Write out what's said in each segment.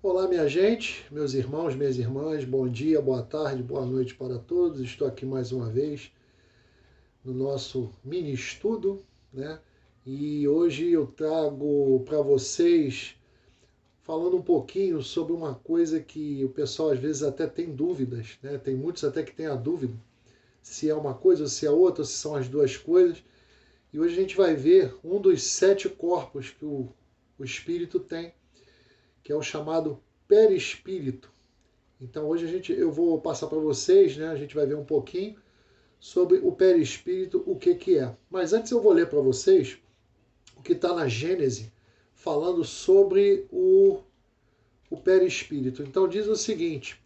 Olá, minha gente, meus irmãos, minhas irmãs, bom dia, boa tarde, boa noite para todos. Estou aqui mais uma vez no nosso mini estudo, né? E hoje eu trago para vocês falando um pouquinho sobre uma coisa que o pessoal às vezes até tem dúvidas, né? Tem muitos até que têm a dúvida se é uma coisa ou se é outra, ou se são as duas coisas. E hoje a gente vai ver um dos 7 corpos que o espírito tem, que é o chamado perispírito. Então hoje eu vou passar para vocês, né? A gente vai ver um pouquinho sobre o perispírito, o que é. Mas antes eu vou ler para vocês o que está na Gênese, falando sobre o perispírito. Então diz o seguinte: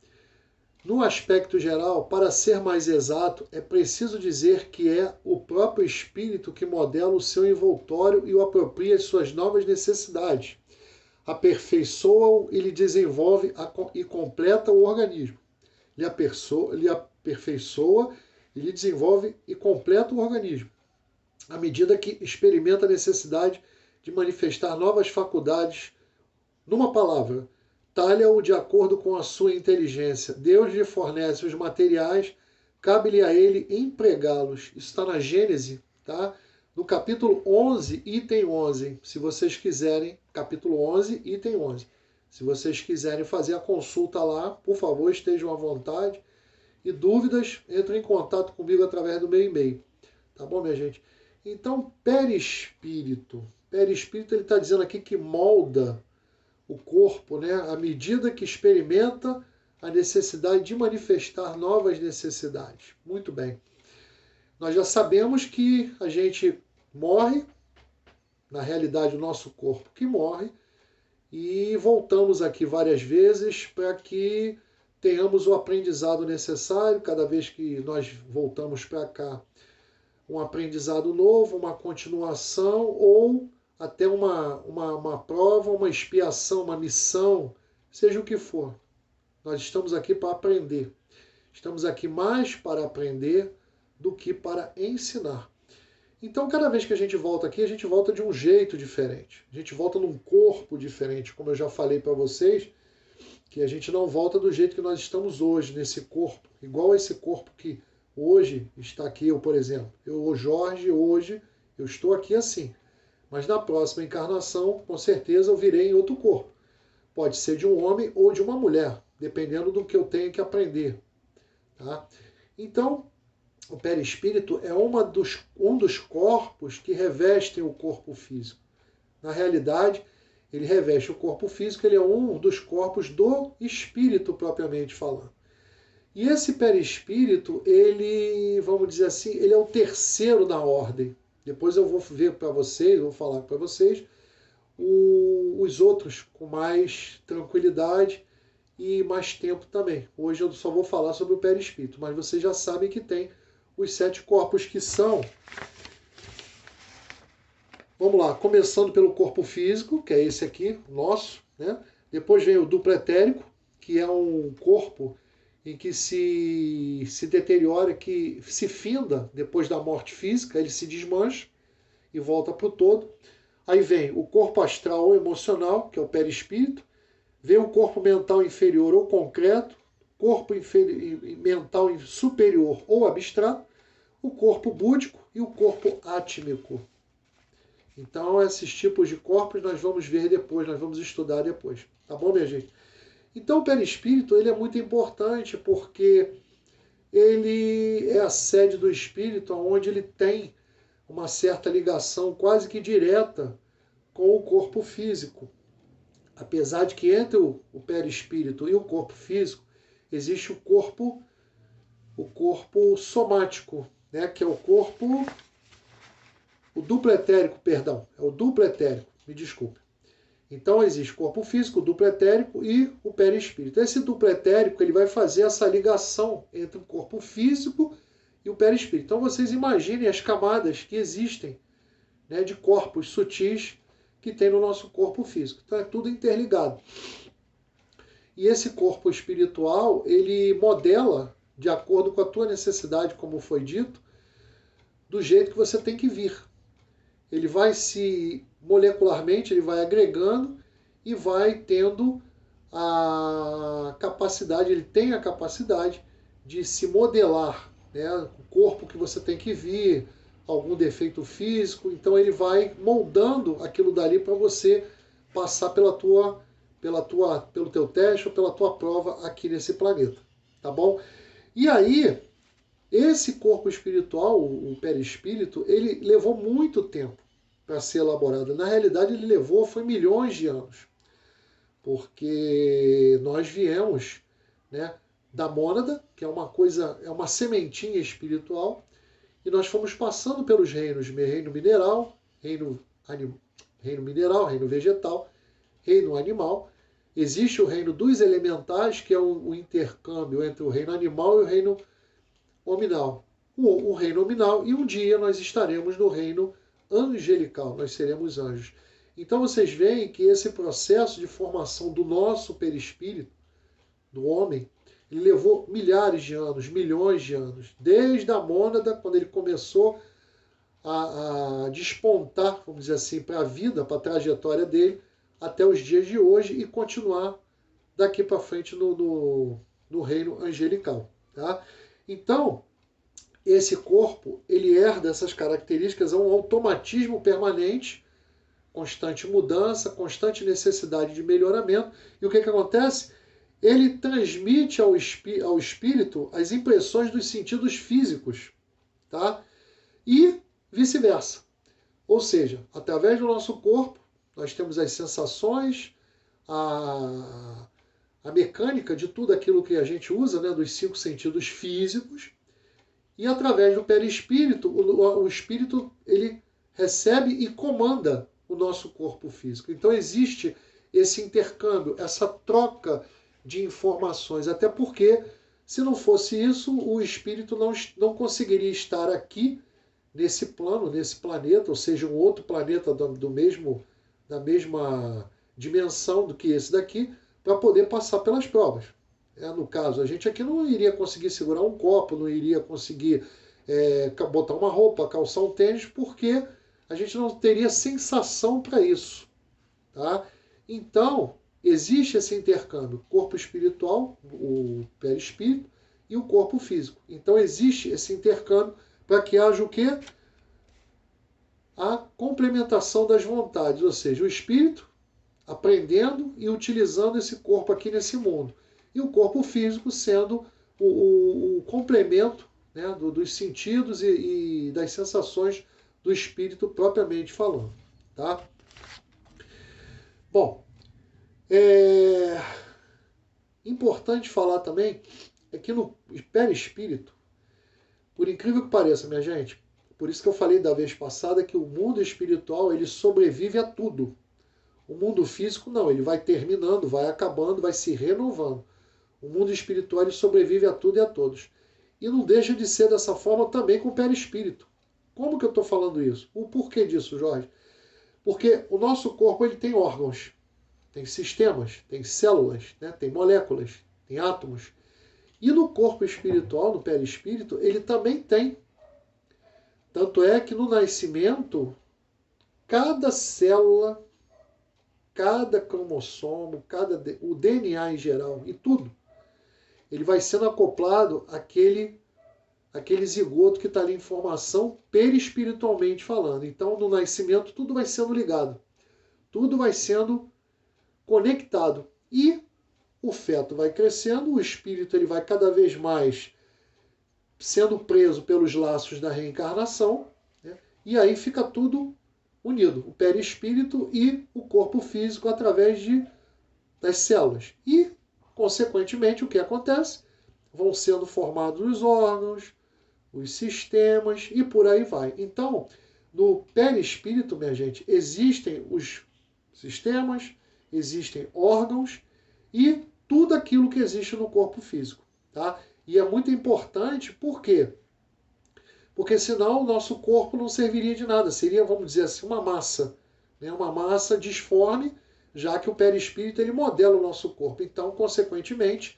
no aspecto geral, para ser mais exato, é preciso dizer que é o próprio espírito que modela o seu envoltório e o apropria as suas novas necessidades, aperfeiçoa-o e lhe desenvolve e completa o organismo. Lhe aperfeiçoa e lhe desenvolve e completa o organismo, à medida que experimenta a necessidade de manifestar novas faculdades. Numa palavra, talha-o de acordo com a sua inteligência. Deus lhe fornece os materiais, cabe-lhe a ele empregá-los. Isso está na Gênese, tá? No capítulo 11, item 11. Se vocês quiserem, capítulo 11, item 11. Se vocês quiserem fazer a consulta lá, por favor, estejam à vontade. E dúvidas, entrem em contato comigo através do meu e-mail. Tá bom, minha gente? Então, perispírito. Perispírito, ele está dizendo aqui que molda o corpo, né, à medida que experimenta a necessidade de manifestar novas necessidades. Muito bem. Nós já sabemos que a gente morre, na realidade o nosso corpo que morre, e voltamos aqui várias vezes para que tenhamos o aprendizado necessário, cada vez que nós voltamos para cá, um aprendizado novo, uma continuação ou até uma prova, uma expiação, uma missão, seja o que for. Nós estamos aqui para aprender. Estamos aqui mais para aprender do que para ensinar. Então, cada vez que a gente volta aqui, a gente volta de um jeito diferente. A gente volta num corpo diferente, como eu já falei para vocês, que a gente não volta do jeito que nós estamos hoje, nesse corpo, igual a esse corpo que hoje está aqui, eu, por exemplo. Eu, Jorge, hoje, eu estou aqui assim. Mas na próxima encarnação, com certeza, eu virei em outro corpo. Pode ser de um homem ou de uma mulher, dependendo do que eu tenho que aprender. Tá? Então, o perispírito é um dos corpos que revestem o corpo físico. Na realidade, ele reveste o corpo físico, ele é um dos corpos do espírito propriamente falando. E esse perispírito, ele, vamos dizer assim, ele é o terceiro na ordem. Depois eu vou ver para vocês, vou falar para vocês os outros com mais tranquilidade e mais tempo também. Hoje eu só vou falar sobre o perispírito, mas vocês já sabem que tem os 7 corpos que são... Vamos lá, começando pelo corpo físico, que é esse aqui, nosso, né? Depois vem o duplo etérico, que é um corpo em que se deteriora, que se finda depois da morte física, ele se desmancha e volta para o todo. Aí vem o corpo astral ou emocional, que é o perispírito. Vem o corpo mental inferior ou concreto, corpo mental superior ou abstrato, o corpo búdico e o corpo átmico. Então, esses tipos de corpos nós vamos ver depois, nós vamos estudar depois. Tá bom, minha gente? Então, o perispírito ele é muito importante porque ele é a sede do espírito, onde ele tem uma certa ligação quase que direta com o corpo físico. Apesar de que entre o perispírito e o corpo físico existe o corpo somático, né, que é o duplo etérico, perdão, é o duplo etérico, me desculpe. Então existe o corpo físico, o duplo etérico e o perispírito. Esse duplo etérico ele vai fazer essa ligação entre o corpo físico e o perispírito. Então vocês imaginem as camadas que existem, né, de corpos sutis que tem no nosso corpo físico. Então é tudo interligado. E esse corpo espiritual, ele modela, de acordo com a tua necessidade, como foi dito, do jeito que você tem que vir. Ele vai molecularmente, ele vai agregando e vai tendo a capacidade, ele tem a capacidade de se modelar, né? O corpo que você tem que vir, algum defeito físico, então ele vai moldando aquilo dali para você passar pelo teu teste ou pela tua prova aqui nesse planeta, tá bom? E aí, esse corpo espiritual, o perispírito, ele levou muito tempo para ser elaborado. Na realidade, ele levou foi milhões de anos, porque nós viemos, né, da mônada, que é uma coisa, é uma sementinha espiritual, e nós fomos passando pelos reinos, reino mineral, reino vegetal, reino animal. Existe o reino dos elementais, que é o intercâmbio entre o reino animal e o reino hominal. O reino hominal, e um dia nós estaremos no reino angelical, nós seremos anjos. Então vocês veem que esse processo de formação do nosso perispírito, do homem, ele levou milhares de anos, milhões de anos, desde a mônada, quando ele começou a despontar, vamos dizer assim, para a vida, para a trajetória dele, até os dias de hoje e continuar daqui para frente no reino angelical. Tá? Então, esse corpo, ele herda essas características, é um automatismo permanente, constante mudança, constante necessidade de melhoramento. E o que acontece? Ele transmite ao espírito as impressões dos sentidos físicos, tá? E vice-versa. Ou seja, através do nosso corpo, nós temos as sensações, a mecânica de tudo aquilo que a gente usa, né, dos 5 sentidos físicos, e através do perispírito, o espírito ele recebe e comanda o nosso corpo físico. Então existe esse intercâmbio, essa troca de informações, até porque, se não fosse isso, o espírito não conseguiria estar aqui, nesse plano, nesse planeta, ou seja, um outro planeta da mesma dimensão do que esse daqui, para poder passar pelas provas. No caso, a gente aqui não iria conseguir segurar um copo, não iria conseguir botar uma roupa, calçar um tênis, porque a gente não teria sensação para isso. Tá? Então, existe esse intercâmbio, corpo espiritual, o perispírito, e o corpo físico. Então, existe esse intercâmbio para que haja o quê? A complementação das vontades, ou seja, o espírito aprendendo e utilizando esse corpo aqui nesse mundo. E o corpo físico sendo o complemento, né, dos sentidos e das sensações do espírito propriamente falando. Tá? Bom, importante falar também é que no perispírito, por incrível que pareça, minha gente, por isso que eu falei da vez passada que o mundo espiritual ele sobrevive a tudo. O mundo físico não, ele vai terminando, vai acabando, vai se renovando. O mundo espiritual ele sobrevive a tudo e a todos. E não deixa de ser dessa forma também com o perispírito. Como que eu estou falando isso? O porquê disso, Jorge? Porque o nosso corpo ele tem órgãos, tem sistemas, tem células, né? Tem moléculas, tem átomos. E no corpo espiritual, no perispírito, ele também tem. Tanto é que no nascimento, cada célula, cada cromossomo, o DNA em geral e tudo, ele vai sendo acoplado àquele zigoto que está ali em formação perispiritualmente falando. Então, no nascimento, tudo vai sendo ligado. Tudo vai sendo conectado. E o feto vai crescendo, o espírito ele vai cada vez mais sendo preso pelos laços da reencarnação, né? E aí fica tudo unido, o perispírito e o corpo físico através das células. E, consequentemente, o que acontece? Vão sendo formados os órgãos, os sistemas e por aí vai. Então, no perispírito, minha gente, existem os sistemas, existem órgãos e tudo aquilo que existe no corpo físico. Tá? E é muito importante, por quê? Porque senão o nosso corpo não serviria de nada. Seria, vamos dizer assim, uma massa. Né? Uma massa disforme, já que o perispírito ele modela o nosso corpo. Então, consequentemente,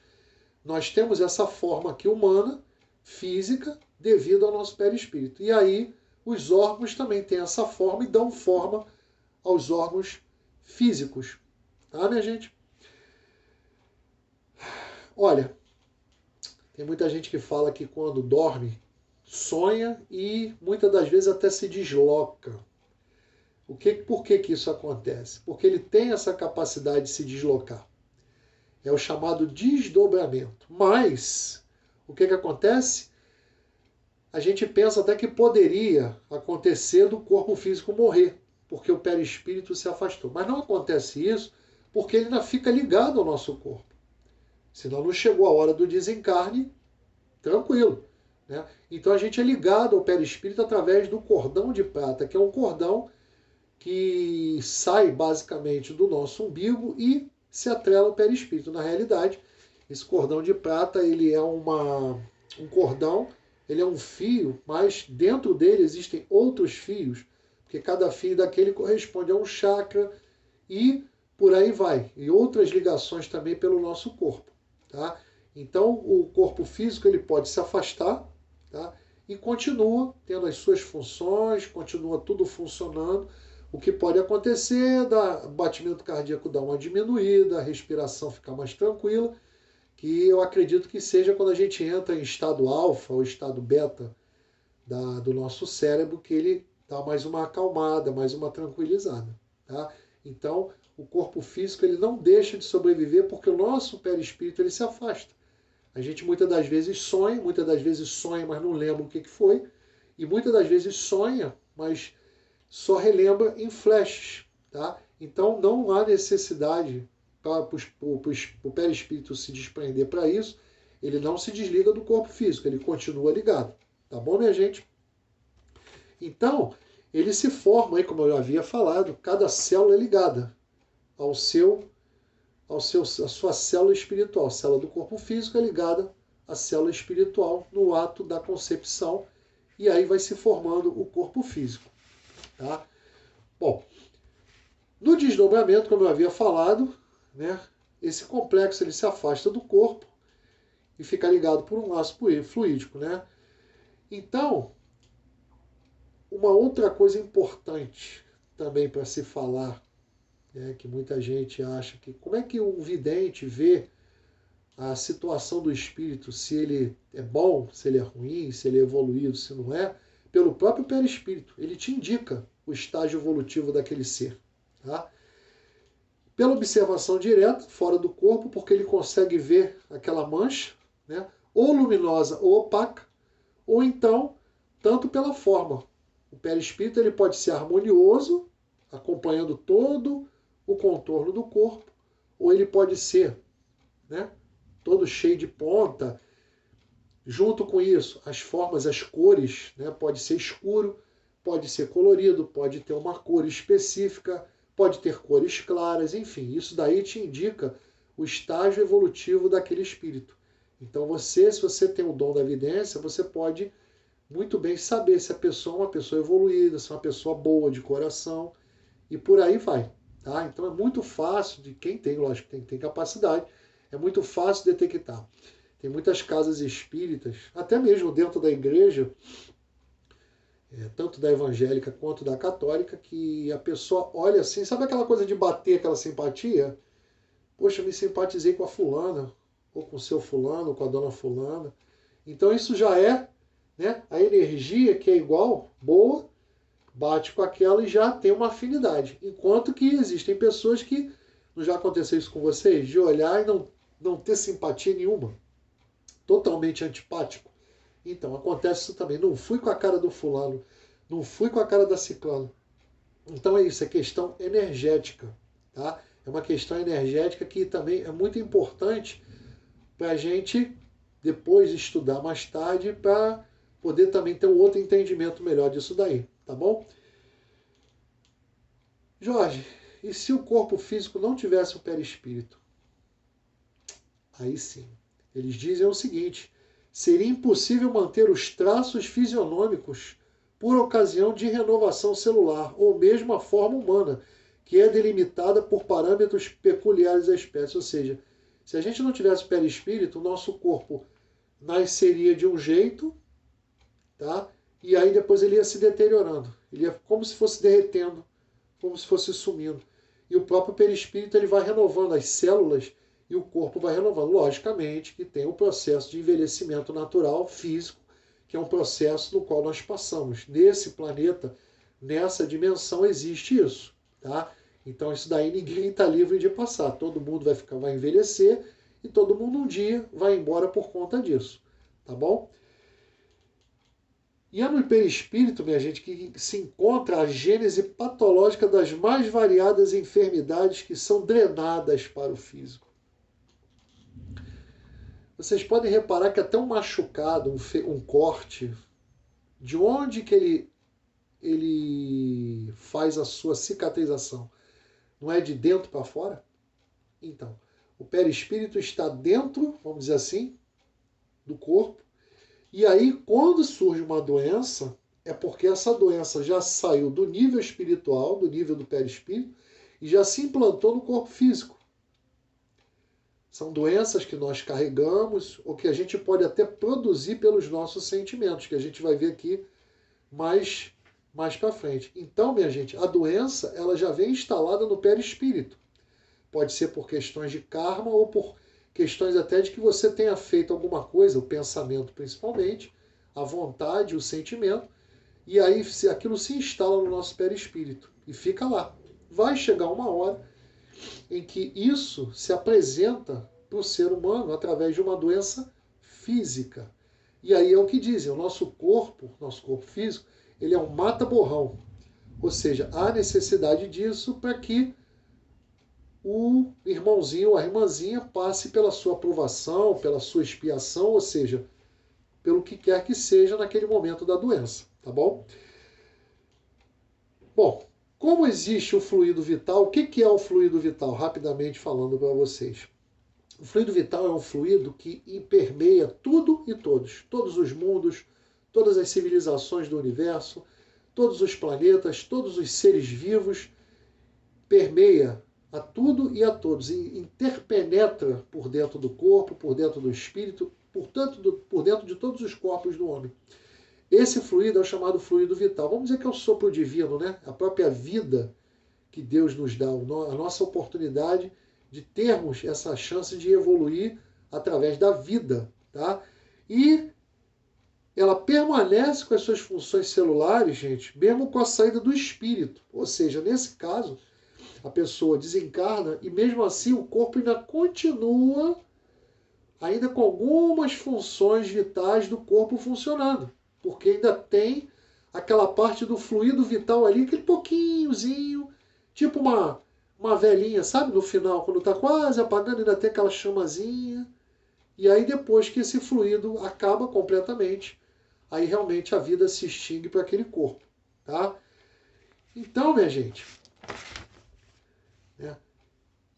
nós temos essa forma aqui humana, física, devido ao nosso perispírito. E aí, os órgãos também têm essa forma e dão forma aos órgãos físicos. Tá, minha gente? Olha, tem muita gente que fala que quando dorme, sonha e muitas das vezes até se desloca. Por que isso acontece? Porque ele tem essa capacidade de se deslocar. É o chamado desdobramento. Mas, o que acontece? A gente pensa até que poderia acontecer do corpo físico morrer, porque o perispírito se afastou. Mas não acontece isso porque ele ainda fica ligado ao nosso corpo. Senão não chegou a hora do desencarne, tranquilo. Né? Então a gente é ligado ao perispírito através do cordão de prata, que é um cordão que sai basicamente do nosso umbigo e se atrela ao perispírito. Na realidade, esse cordão de prata ele é um cordão, ele é um fio, mas dentro dele existem outros fios, porque cada fio daquele corresponde a um chakra e por aí vai. E outras ligações também pelo nosso corpo. Tá? Então, o corpo físico ele pode se afastar, tá? E continua tendo as suas funções, continua tudo funcionando. O que pode acontecer é o batimento cardíaco dar uma diminuída, a respiração ficar mais tranquila, que eu acredito que seja quando a gente entra em estado alfa ou estado beta do nosso cérebro, que ele dá mais uma acalmada, mais uma tranquilizada. Tá? Então, o corpo físico ele não deixa de sobreviver porque o nosso perispírito ele se afasta. A gente muitas das vezes sonha, mas não lembra o que foi, e muitas das vezes sonha, mas só relembra em flashes. Tá? Então, não há necessidade para o perispírito se desprender para isso, ele não se desliga do corpo físico, ele continua ligado. Tá bom, minha gente? Então, ele se forma, aí, como eu já havia falado, cada célula é ligada à sua célula espiritual. A célula do corpo físico é ligada à célula espiritual no ato da concepção, e aí vai se formando o corpo físico. Tá? Bom, no desdobramento, como eu havia falado, né, esse complexo ele se afasta do corpo e fica ligado por um laço fluídico. Né? Então, uma outra coisa importante também para se falar, que muita gente acha que como é que um vidente vê a situação do espírito, se ele é bom, se ele é ruim, se ele é evoluído, se não é, pelo próprio perispírito. Ele te indica o estágio evolutivo daquele ser. Tá? Pela observação direta, fora do corpo, porque ele consegue ver aquela mancha, né, ou luminosa ou opaca, ou então, tanto pela forma. O perispírito ele pode ser harmonioso, acompanhando todo o contorno do corpo, ou ele pode ser, né, todo cheio de ponta. Junto com isso, as formas, as cores, né, pode ser escuro, pode ser colorido, pode ter uma cor específica, pode ter cores claras, enfim, isso daí te indica o estágio evolutivo daquele espírito. Então se você tem o dom da evidência, você pode muito bem saber se a pessoa é uma pessoa evoluída, se é uma pessoa boa de coração, e por aí vai. Tá? Então é muito fácil, de quem tem, lógico, tem capacidade, é muito fácil detectar. Tem muitas casas espíritas, até mesmo dentro da igreja, tanto da evangélica quanto da católica, que a pessoa olha assim, sabe aquela coisa de bater aquela simpatia? Poxa, eu me simpatizei com a fulana, ou com o seu fulano, ou com a dona fulana. Então isso já é, né, a energia que é igual, boa, bate com aquela e já tem uma afinidade. Enquanto que existem pessoas que, não já aconteceu isso com vocês, de olhar e não ter simpatia nenhuma, totalmente antipático. Então, acontece isso também. Não fui com a cara do fulano, não fui com a cara da ciclana. Então é isso, é questão energética. Tá? É uma questão energética que também é muito importante para a gente depois estudar mais tarde para poder também ter um outro entendimento melhor disso daí. Tá bom? Jorge, e se o corpo físico não tivesse o perispírito? Aí sim. Eles dizem o seguinte: seria impossível manter os traços fisionômicos por ocasião de renovação celular, ou mesmo a forma humana, que é delimitada por parâmetros peculiares à espécie. Ou seja, se a gente não tivesse o perispírito, o nosso corpo nasceria de um jeito, tá? E aí depois ele ia se deteriorando. Ele ia como se fosse derretendo, como se fosse sumindo. E o próprio perispírito ele vai renovando as células e o corpo vai renovando. Logicamente que tem o processo de envelhecimento natural físico, que é um processo no qual nós passamos. Nesse planeta, nessa dimensão, existe isso. Tá? Então isso daí ninguém está livre de passar. Todo mundo vai envelhecer e todo mundo um dia vai embora por conta disso. Tá bom? E é no perispírito, minha gente, que se encontra a gênese patológica das mais variadas enfermidades que são drenadas para o físico. Vocês podem reparar que até um machucado, um corte, de onde que ele faz a sua cicatrização? Não é de dentro para fora? Então, o perispírito está dentro, vamos dizer assim, do corpo. E aí, quando surge uma doença, é porque essa doença já saiu do nível espiritual, do nível do perispírito, e já se implantou no corpo físico. São doenças que nós carregamos, ou que a gente pode até produzir pelos nossos sentimentos, que a gente vai ver aqui mais para frente. Então, minha gente, a doença ela já vem instalada no perispírito. Pode ser por questões de karma ou por questões até de que você tenha feito alguma coisa, o pensamento principalmente, a vontade, o sentimento, e aí aquilo se instala no nosso perispírito e fica lá. Vai chegar uma hora em que isso se apresenta para o ser humano através de uma doença física. E aí é o que dizem, o nosso corpo físico, ele é um mata-borrão. Ou seja, há necessidade disso para que o irmãozinho ou a irmãzinha passe pela sua aprovação, pela sua expiação, ou seja, pelo que quer que seja naquele momento da doença, tá bom? Bom, como existe o fluido vital, o que é o fluido vital? Rapidamente falando para vocês. O fluido vital é um fluido que permeia tudo e todos os mundos, todas as civilizações do universo, todos os planetas, todos os seres vivos, permeia a tudo e a todos, e interpenetra por dentro do corpo, por dentro do espírito, por dentro de todos os corpos do homem. Esse fluido é o chamado fluido vital. Vamos dizer que é o sopro divino, né? A própria vida que Deus nos dá, a nossa oportunidade de termos essa chance de evoluir através da vida, tá? E ela permanece com as suas funções celulares, gente, mesmo com a saída do espírito. Ou seja, nesse caso, a pessoa desencarna e mesmo assim o corpo ainda continua ainda com algumas funções vitais do corpo funcionando, porque ainda tem aquela parte do fluido vital ali, aquele pouquinhozinho, tipo uma velhinha, sabe? No final, quando está quase apagando, ainda tem aquela chamazinha. E aí depois que esse fluido acaba completamente, aí realmente a vida se extingue para aquele corpo, tá? Então, minha gente,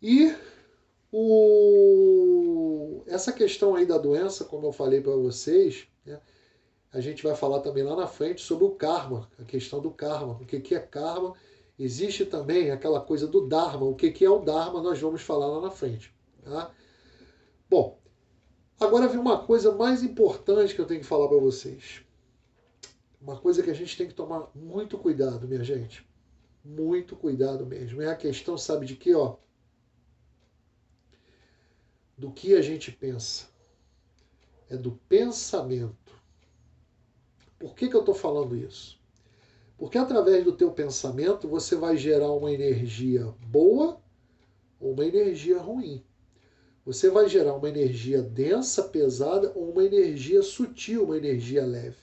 e essa questão aí da doença, como eu falei para vocês, a gente vai falar também lá na frente sobre o karma, a questão do karma. O que é karma? Existe também aquela coisa do dharma. O que é o dharma? Nós vamos falar lá na frente. Tá? Bom, agora vem uma coisa mais importante que eu tenho que falar para vocês. Uma coisa que a gente tem que tomar muito cuidado, minha gente. Muito cuidado mesmo. É a questão, sabe de quê? Do que a gente pensa. É do pensamento. Por que eu estou falando isso? Porque através do teu pensamento você vai gerar uma energia boa ou uma energia ruim. Você vai gerar uma energia densa, pesada ou uma energia sutil, uma energia leve.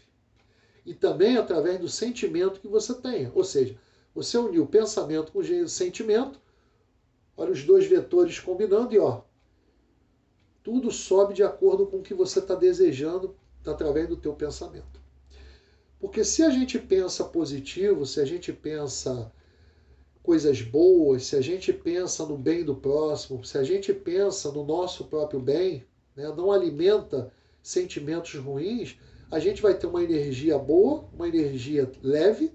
E também através do sentimento que você tenha. Ou seja, você uniu o pensamento com o sentimento, olha os dois vetores combinando e tudo sobe de acordo com o que você está desejando através do teu pensamento. Porque se a gente pensa positivo, se a gente pensa coisas boas, se a gente pensa no bem do próximo, se a gente pensa no nosso próprio bem, não alimenta sentimentos ruins, a gente vai ter uma energia boa, uma energia leve,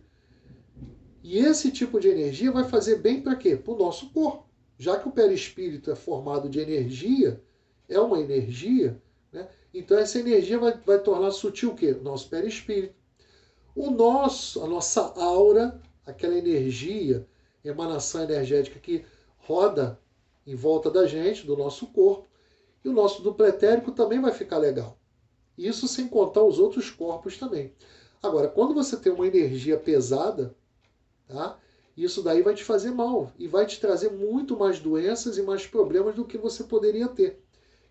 e esse tipo de energia vai fazer bem para quê? Para o nosso corpo. Já que o perispírito é formado de energia, é uma energia, então essa energia vai tornar sutil o quê? Nosso perispírito. A nossa aura, aquela energia, emanação energética que roda em volta da gente, do nosso corpo, e o nosso duplo etérico também vai ficar legal. Isso sem contar os outros corpos também. Agora, quando você tem uma energia pesada, tá? Isso daí vai te fazer mal e vai te trazer muito mais doenças e mais problemas do que você poderia ter.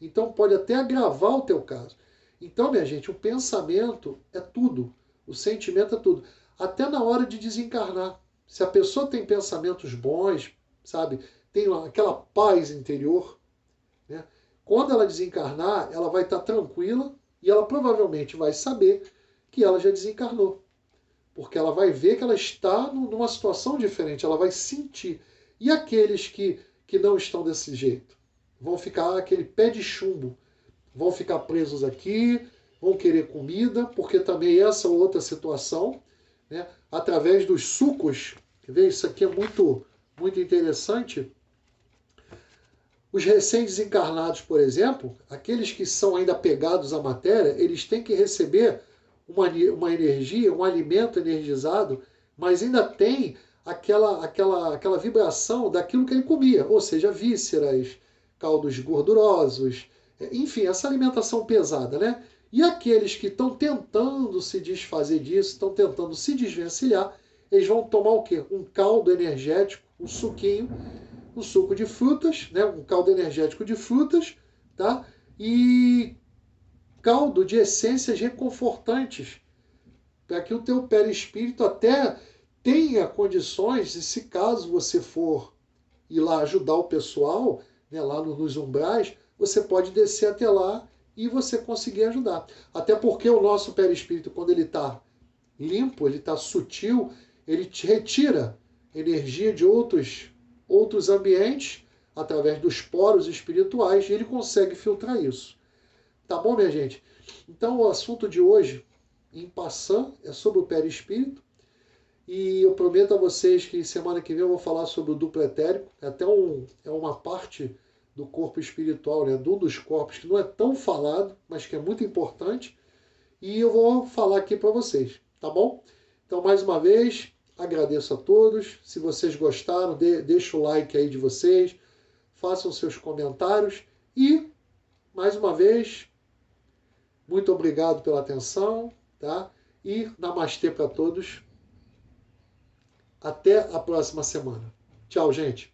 Então pode até agravar o teu caso. Então, minha gente, o pensamento é tudo. O sentimento é tudo. Até na hora de desencarnar. Se a pessoa tem pensamentos bons, sabe? Tem aquela paz interior, né? Quando ela desencarnar, ela vai estar tranquila e ela provavelmente vai saber que ela já desencarnou. Porque ela vai ver que ela está numa situação diferente, ela vai sentir. E aqueles que não estão desse jeito? Vão ficar aquele pé de chumbo, vão ficar presos aqui, vão querer comida, porque também essa outra situação, né? Através dos sucos, quer ver? Isso aqui é muito, muito interessante. Os recém-desencarnados, por exemplo, aqueles que são ainda apegados à matéria, eles têm que receber uma energia, um alimento energizado, mas ainda tem aquela vibração daquilo que ele comia, ou seja, vísceras, caldos gordurosos, enfim, essa alimentação pesada, né? E aqueles que estão tentando se desfazer disso, estão tentando se desvencilhar, eles vão tomar o quê? Um caldo energético, um suquinho, um suco de frutas, né? Um caldo energético de frutas, tá? E caldo de essências reconfortantes, para que o teu perispírito até tenha condições, e se caso você for ir lá ajudar o pessoal, né, lá nos umbrais, você pode descer até lá e você conseguir ajudar. Até porque o nosso perispírito, quando ele está limpo, ele está sutil, ele te retira energia de outros ambientes através dos poros espirituais e ele consegue filtrar isso. Tá bom, minha gente? Então, o assunto de hoje, em passant, é sobre o perispírito. E eu prometo a vocês que semana que vem eu vou falar sobre o duplo etérico. É uma parte do corpo espiritual, né? De um dos corpos que não é tão falado, mas que é muito importante. E eu vou falar aqui para vocês, tá bom? Então, mais uma vez, agradeço a todos. Se vocês gostaram, deixa o like aí de vocês. Façam seus comentários. E, mais uma vez, muito obrigado pela atenção, tá? E namastê para todos. Até a próxima semana. Tchau, gente.